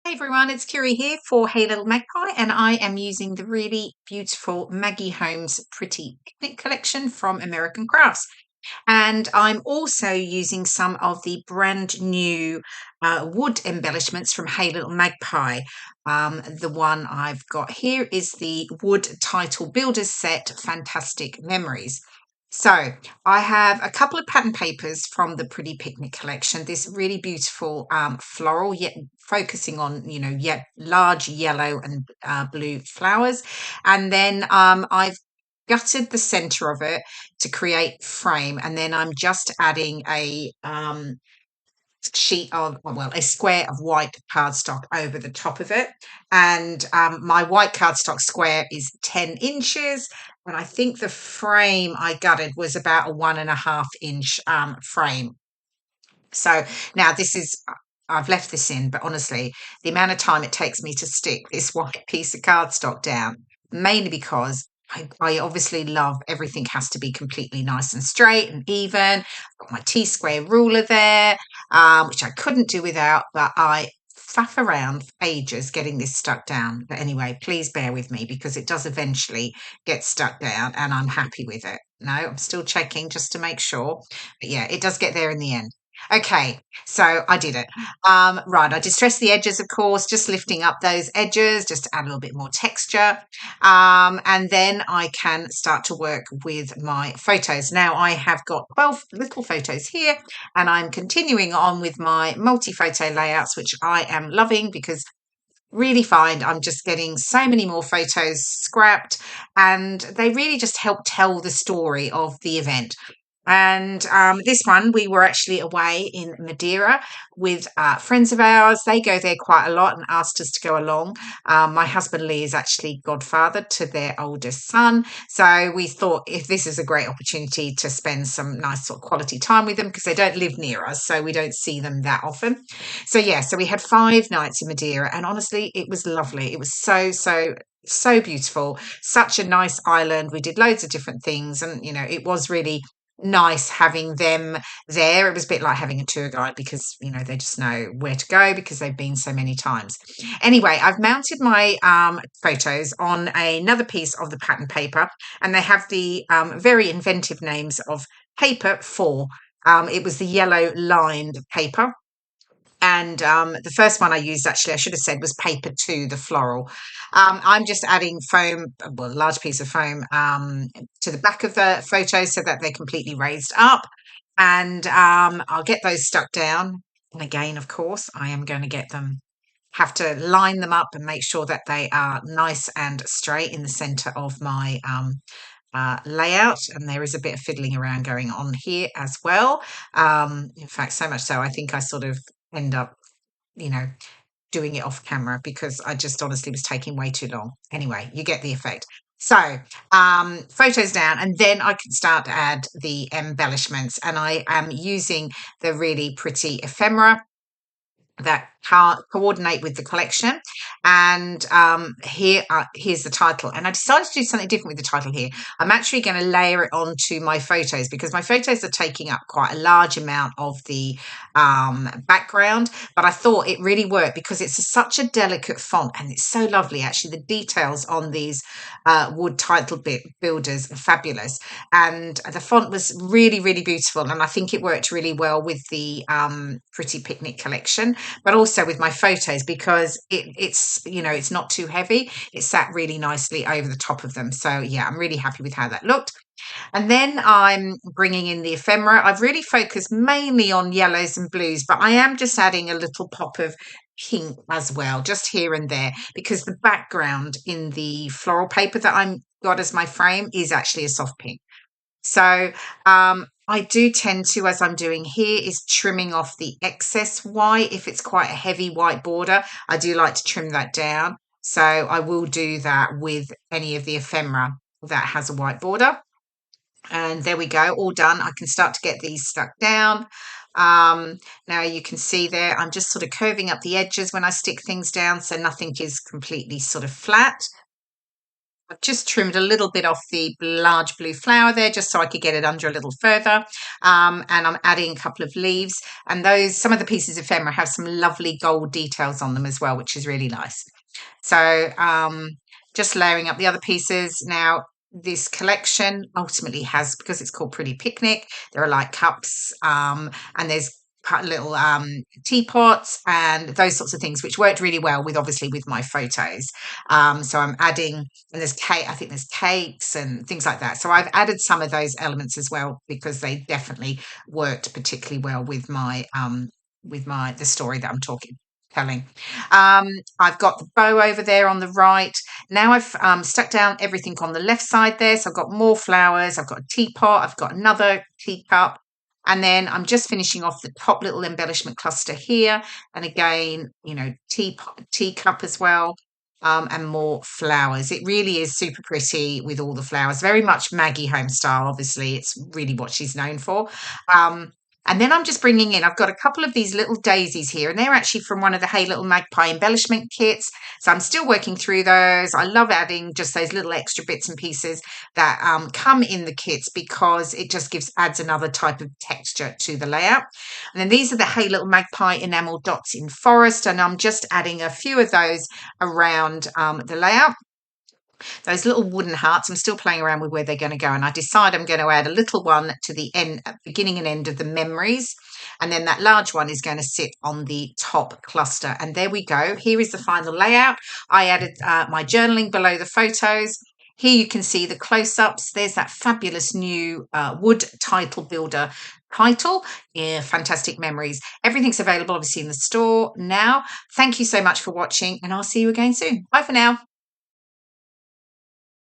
Hey everyone, it's KIREI here for Hey Little Magpie, and I am using the really beautiful Maggie Holmes Pretty Picnic collection from American Crafts. And I'm also using some of the brand new wood embellishments from Hey Little Magpie. The one I've got here is the wood title builders set Fantastic Memories. So I have a couple of pattern papers from the Pretty Picnic collection. This really beautiful floral, yet focusing on yet large yellow and blue flowers, and then I've gutted the center of it to create frame, and then I'm just adding a sheet of well a square of white cardstock over the top of it, and my white cardstock square is 10 inches, and I think the frame I gutted was about a 1.5 inch frame. So now this is I've left this in, but honestly, the amount of time it takes me to stick this white piece of cardstock down, mainly because I obviously love everything has to be completely nice and straight and even. I've got my T-square ruler there, which I couldn't do without, but I faff around for ages getting this stuck down. But anyway, please bear with me because it does eventually get stuck down and I'm happy with it. No, I'm still checking just to make sure. But yeah, it does get there in the end. Okay, so I did it. Right, I distressed the edges, of course, just lifting up those edges just to add a little bit more texture. And then I can start to work with my photos. Now I have got 12 little photos here, and I'm continuing on with my multi-photo layouts, which I am loving because really find I'm just getting so many more photos scrapped, and they really just help tell the story of the event. And this one, we were actually away in Madeira with friends of ours. They go there quite a lot and asked us to go along. My husband Lee is actually godfather to their oldest son. So we thought if this is a great opportunity to spend some nice sort of quality time with them because they don't live near us, so we don't see them that often. So yeah, so we had 5 nights in Madeira, and honestly, it was lovely. It was so beautiful. Such a nice island. We did loads of different things, and it was really nice having them there. It was a bit like having a tour guide because they just know where to go because they've been so many times. Anyway, I've mounted my photos on another piece of the pattern paper, and they have the very inventive names of paper 4. It was the yellow lined paper, and the first one I used, actually, I should have said, was paper 2, the floral. I'm just adding foam, well, a large piece of foam to the back of the photos so that they're completely raised up. And I'll get those stuck down. And again, of course, I am going to have to line them up and make sure that they are nice and straight in the center of my layout. And there is a bit of fiddling around going on here as well. In fact, so much so, I think I sort of end up, you know, doing it off camera because I just honestly was taking way too long. Anyway, you get the effect. So, photos down, and then I can start to add the embellishments. And I am using the really pretty ephemera that coordinate with the collection. And here's the title. And I decided to do something different with the title here. I'm actually going to layer it onto my photos because my photos are taking up quite a large amount of the background. But I thought it really worked because it's such a delicate font and it's so lovely. Actually, the details on these wood title builders are fabulous. And the font was really, really beautiful. And I think it worked really well with the Pretty Picnic collection, but also with my photos because it's not too heavy. It sat really nicely over the top of them. So yeah, I'm really happy with how that looked. And then I'm bringing in the ephemera. I've really focused mainly on yellows and blues, but I am just adding a little pop of pink as well, just here and there, because the background in the floral paper that I'm got as my frame is actually a soft pink. So I do tend to, as I'm doing here, is trimming off the excess white. If it's quite a heavy white border, I do like to trim that down. So I will do that with any of the ephemera that has a white border. And there we go, all done. I can start to get these stuck down. Now you can see there, I'm just sort of curving up the edges when I stick things down so nothing is completely sort of flat. I've just trimmed a little bit off the large blue flower there just so I could get it under a little further. And I'm adding a couple of leaves, and some of the pieces of ephemera have some lovely gold details on them as well, which is really nice. So just layering up the other pieces. Now, this collection ultimately has, because it's called Pretty Picnic, there are like cups, and there's little teapots and those sorts of things, which worked really well with, obviously, with my photos. So I'm adding, and there's cake, I think there's cakes and things like that. So I've added some of those elements as well, because they definitely worked particularly well with my the story that I'm telling. I've got the bow over there on the right. Now I've stuck down everything on the left side there. So I've got more flowers. I've got a teapot. I've got another teacup. And then I'm just finishing off the top little embellishment cluster here. And again, teacup as well. And more flowers. It really is super pretty with all the flowers. Very much Maggie Home style, obviously. It's really what she's known for. Um, and then I'm just bringing in, I've got a couple of these little daisies here, and they're actually from one of the Hey Little Magpie embellishment kits. So I'm still working through those. I love adding just those little extra bits and pieces that come in the kits, because it just adds another type of texture to the layout. And then these are the Hey Little Magpie enamel dots in forest, and I'm just adding a few of those around the layout. Those little wooden hearts, I'm still playing around with where they're going to go, and I decide I'm going to add a little one to the end, beginning and end of the memories, and then that large one is going to sit on the top cluster. And there we go. Here is the final layout. I added my journaling below the photos. Here you can see the close-ups. There's that fabulous new wood title builder title. Yeah, fantastic memories. Everything's available, obviously, in the store now. Thank you so much for watching, and I'll see you again soon. Bye for now.